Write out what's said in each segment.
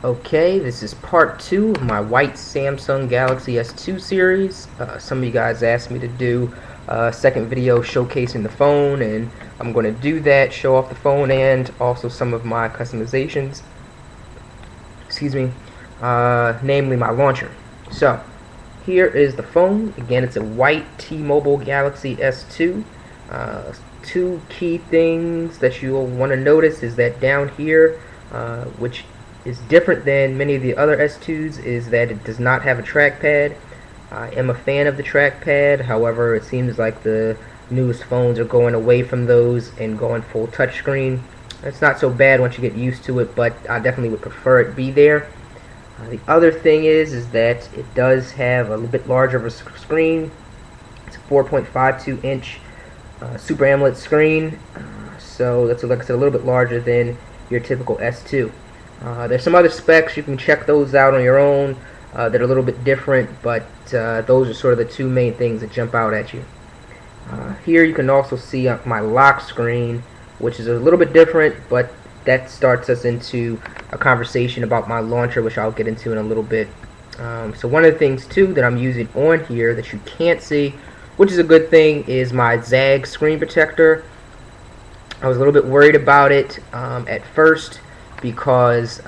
Okay, this is part 2 of my white Samsung Galaxy S2 series. Some of you guys asked me to do a second video showcasing the phone, and I'm going to do that, show off the phone and also some of my customizations, excuse me, namely my launcher. So, here is the phone. Again, it's a white T-Mobile Galaxy S2. Two key things that you'll want to notice is that down here, which is different than many of the other S2s, is that it does not have a trackpad. I am a fan of the trackpad, however it seems like the newest phones are going away from those and going full touchscreen. It's not so bad once you get used to it, but I definitely would prefer it be there. The other thing is that it does have a little bit larger of a screen. It's a 4.52 inch Super AMOLED screen, so that's, like I said, a little bit larger than your typical S2. There's some other specs, you can check those out on your own that are a little bit different, but those are sort of the two main things that jump out at you. Here you can also see my lock screen, which is a little bit different, but that starts us into a conversation about my launcher, which I'll get into in a little bit. So one of the things too that I'm using on here that you can't see, which is a good thing, is my ZAGG screen protector. I was a little bit worried about it at first because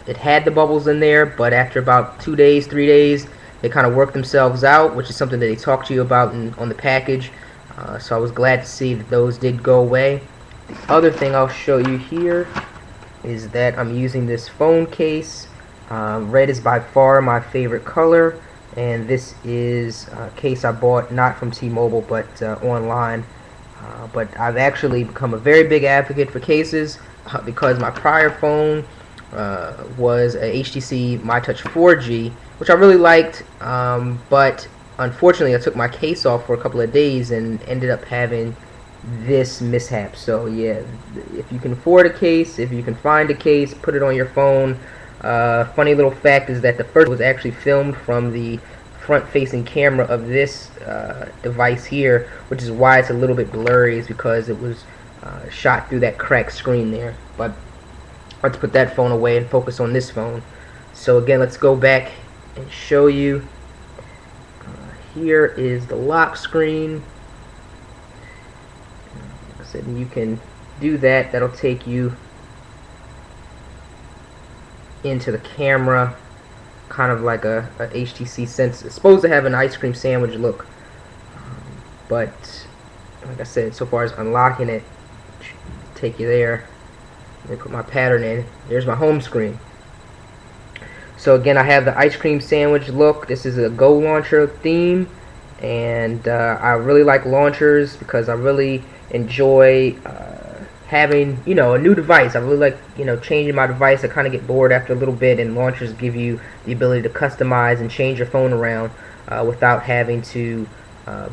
it had the bubbles in there, but after about 2 days, 3 days, they kind of worked themselves out, which is something that they talk to you about on the package. So I was glad to see that those did go away. The other thing I'll show you here is that I'm using this phone case. Red is by far my favorite color, and this is a case I bought not from T-Mobile but online. But I've actually become a very big advocate for cases because my prior phone was a HTC MyTouch 4G, which I really liked, but unfortunately I took my case off for a couple of days and ended up having this mishap. So yeah, if you can afford a case, if you can find a case, put it on your phone. Funny little fact is that the first was actually filmed from the front-facing camera of this device here, which is why it's a little bit blurry, is because it was shot through that cracked screen there. But let's put that phone away and focus on this phone. So again, let's go back and show you. Here is the lock screen. Like I said, you can do that. That'll take you into the camera, kind of like a HTC Sense. It's supposed to have an ice cream sandwich look, but like I said, so far as unlocking it, take you there. Let me put my pattern in. There's my home screen. So again, I have the ice cream sandwich look. This is a Go launcher theme, and I really like launchers because I really enjoy having, a new device. I really like, changing my device. I kind of get bored after a little bit, and launchers give you the ability to customize and change your phone around without having to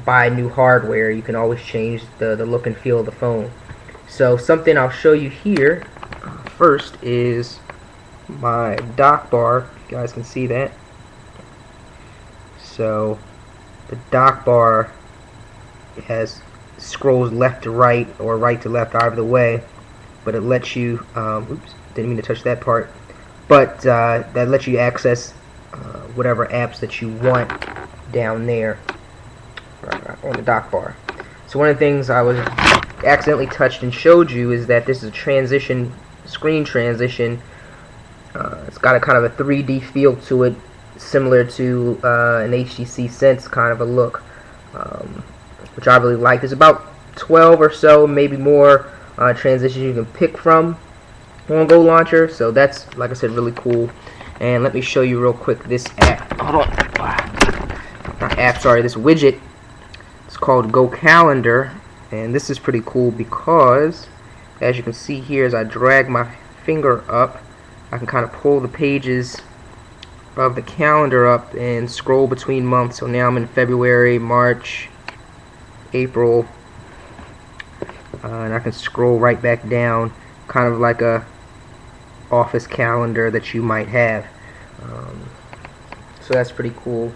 buy new hardware. You can always change the look and feel of the phone. So something I'll show you here first is my dock bar. You guys can see that. So the dock bar scrolls left to right or right to left, either way, but it lets you oops, didn't mean to touch that part, but that lets you access whatever apps that you want down there on the dock bar. So one of the things I was accidentally touched and showed you is that this is a screen transition. It's got a kind of a 3D feel to it, similar to an HTC Sense kind of a look, which I really like. There's about 12 or so, maybe more, transitions you can pick from on Go Launcher, so that's, like I said, really cool. And let me show you real quick this app. Hold on. Not app, sorry, this widget. It's called Go Calendar, and this is pretty cool because, as you can see here, as I drag my finger up, I can kind of pull the pages of the calendar up and scroll between months. So now I'm in February, March, April, and I can scroll right back down, kind of like a office calendar that you might have. So that's pretty cool.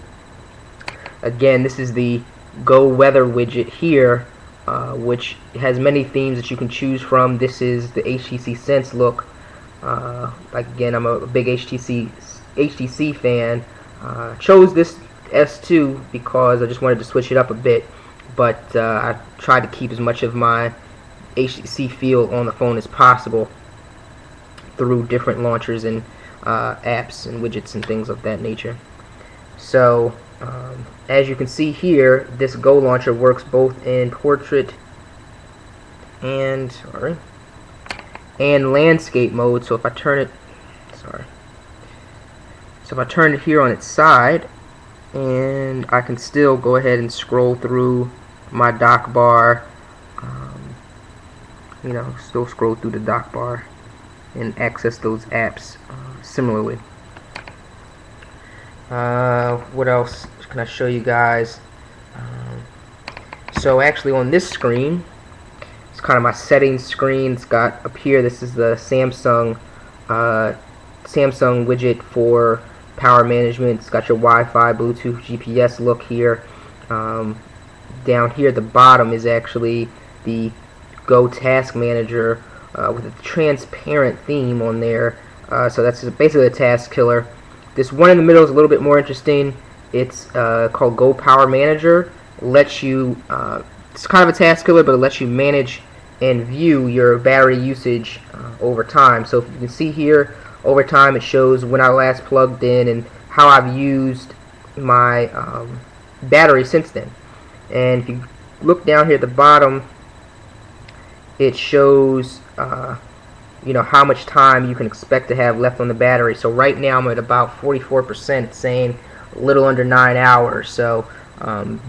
Again, this is the Go Weather widget here, which has many themes that you can choose from. This is the HTC Sense look. Like again, I'm a big HTC fan. Chose this S2 because I just wanted to switch it up a bit, but I tried to keep as much of my HTC feel on the phone as possible through different launchers and apps and widgets and things of that nature. So as you can see here, this Go launcher works both in portrait and landscape mode. So if I turn it, so if I turn it here on its side, and I can still go ahead and scroll through my dock bar, still scroll through the dock bar and access those apps similarly. What else can I show you guys? So actually on this screen, it's kind of my settings screen. It's got up here, this is the Samsung widget for power management. It's got your Wi-Fi, Bluetooth, GPS look here. Down here at the bottom is actually the Go Task Manager with a transparent theme on there. So that's basically a task killer. This one in the middle is a little bit more interesting. It's called Go Power Manager. Lets you, it's kind of a task killer, but it lets you manage and view your battery usage over time. So if you can see here, over time it shows when I last plugged in and how I've used my battery since then. And if you look down here at the bottom, it shows how much time you can expect to have left on the battery. So right now I'm at about 44%. It's saying a little under 9 hours. So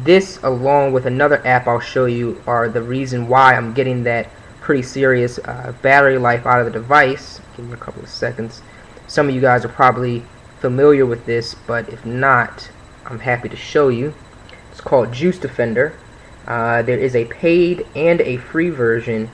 this, along with another app I'll show you, are the reason why I'm getting that pretty serious battery life out of the device. Give me a couple of seconds. Some of you guys are probably familiar with this, but if not, I'm happy to show you. It's called Juice Defender. There is a paid and a free version.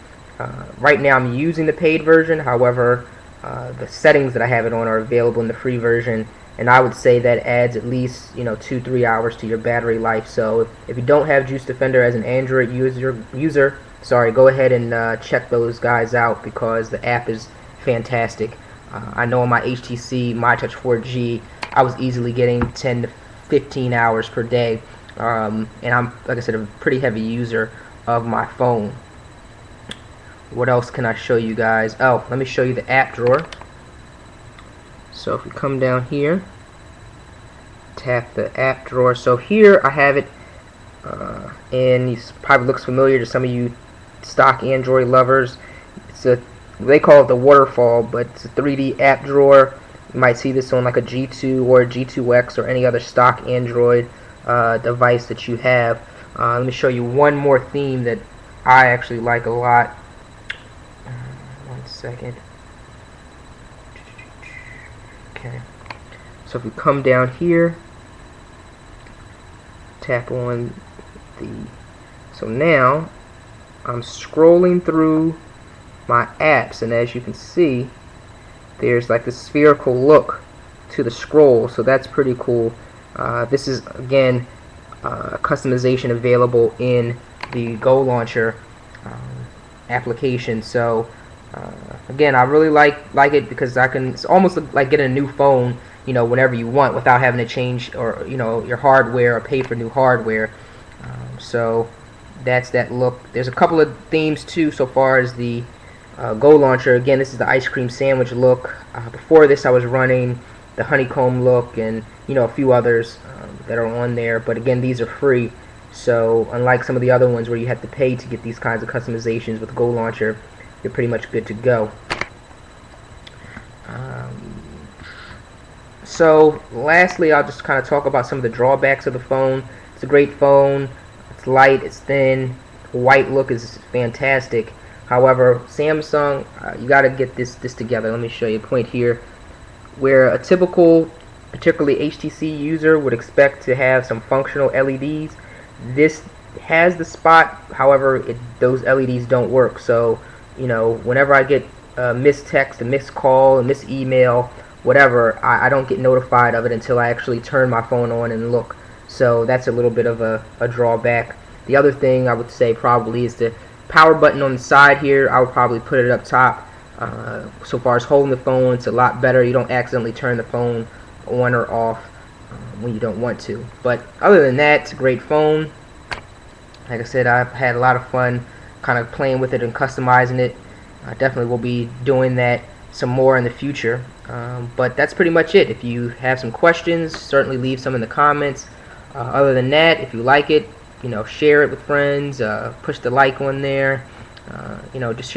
Right now I'm using the paid version. However, the settings that I have it on are available in the free version, and I would say that adds at least 2-3 hours to your battery life. So if you don't have Juice Defender as an Android user, go ahead and check those guys out, because the app is fantastic. I know on my HTC MyTouch 4G I was easily getting 10 to 15 hours per day, and I'm, like I said, a pretty heavy user of my phone. What else can I show you guys? Oh, let me show you the app drawer. So if we come down here, tap the app drawer. So here I have it, and it probably looks familiar to some of you stock Android lovers. They call it the waterfall, but it's a 3D app drawer. You might see this on like a G2 or a G2X or any other stock Android device that you have. Let me show you one more theme that I actually like a lot. One second. Okay. So if we come down here, tap on so now I'm scrolling through my apps, and as you can see, there's like the spherical look to the scroll, so that's pretty cool. This is again customization available in the Go Launcher application. So again, I really like it because it's almost like getting a new phone, whenever you want, without having to change your hardware or pay for new hardware. So that's that look. There's a couple of themes too so far as the Go Launcher. Again, this is the ice cream sandwich look. Before this I was running the honeycomb look and a few others that are on there, but again, these are free. So unlike some of the other ones where you have to pay to get these kinds of customizations, with Go Launcher you're pretty much good to go. So lastly, I'll just kind of talk about some of the drawbacks of the phone. It's a great phone. It's light, it's thin, white look is fantastic. However, Samsung, you got to get this together. Let me show you a point here where a typical, particularly HTC user, would expect to have some functional LEDs. This has the spot, however, those LEDs don't work. So, whenever I get a missed text, a missed call, a missed email, whatever, I don't get notified of it until I actually turn my phone on and look. So that's a little bit of a drawback. The other thing I would say probably is the power button on the side here. I would probably put it up top. So far as holding the phone, it's a lot better. You don't accidentally turn the phone on or off when you don't want to. But other than that, it's a great phone. Like I said, I've had a lot of fun kind of playing with it and customizing it. I definitely will be doing that some more in the future. But that's pretty much it. If you have some questions, certainly leave some in the comments. Other than that, if you like it, share it with friends, push the like on there. Just